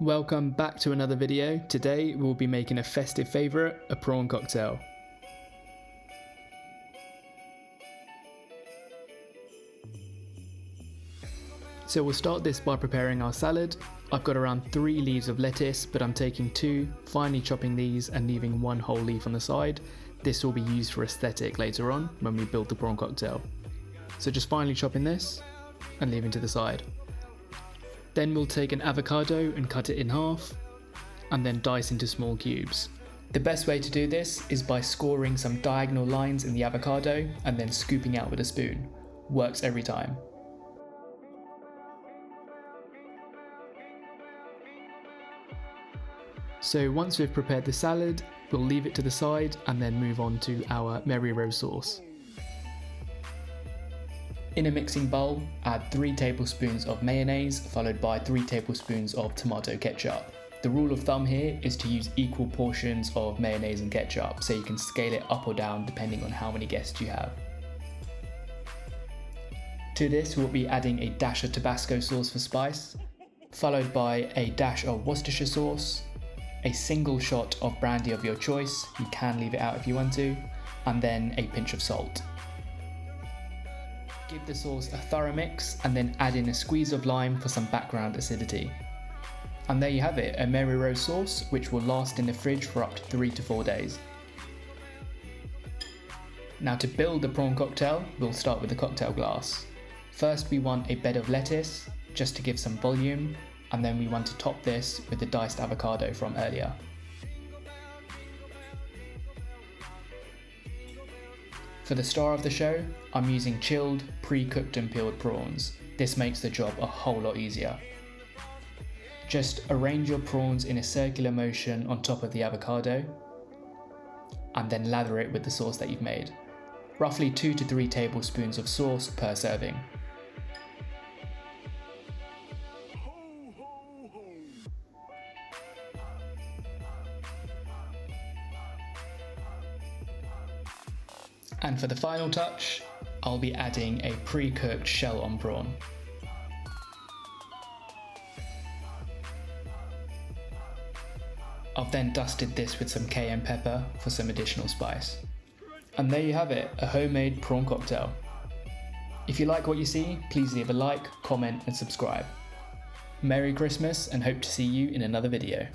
Welcome back to another video. Today we'll be making a festive favourite, a prawn cocktail. So we'll start this by preparing our salad. I've got around 3 leaves of lettuce, but I'm taking 2, finely chopping these and leaving 1 whole leaf on the side. This will be used for aesthetic later on when we build the prawn cocktail. So just finely chopping this and leaving to the side. Then we'll take an avocado and cut it in half and then dice into small cubes. The best way to do this is by scoring some diagonal lines in the avocado and then scooping out with a spoon. Works every time. So once we've prepared the salad, we'll leave it to the side and then move on to our Mary Rose sauce. In a mixing bowl, add 3 tablespoons of mayonnaise followed by 3 tablespoons of tomato ketchup. The rule of thumb here is to use equal portions of mayonnaise and ketchup, so you can scale it up or down depending on how many guests you have. To this we'll be adding a dash of tabasco sauce for spice, followed by a dash of Worcestershire sauce, a single shot of brandy of your choice, you can leave it out if you want to, and then a pinch of salt. Give the sauce a thorough mix and then add in a squeeze of lime for some background acidity. And there you have it, a Mary Rose sauce which will last in the fridge for up to 3 to 4 days. Now to build the prawn cocktail, we'll start with the cocktail glass. First we want a bed of lettuce, just to give some volume, and then we want to top this with the diced avocado from earlier. For the star of the show, I'm using chilled, pre-cooked and peeled prawns. This makes the job a whole lot easier. Just arrange your prawns in a circular motion on top of the avocado, and then lather it with the sauce that you've made. Roughly 2 to 3 tablespoons of sauce per serving. And for the final touch, I'll be adding a pre-cooked shell on prawn. I've then dusted this with some cayenne pepper for some additional spice. And there you have it, a homemade prawn cocktail. If you like what you see, please leave a like, comment and subscribe. Merry Christmas and hope to see you in another video.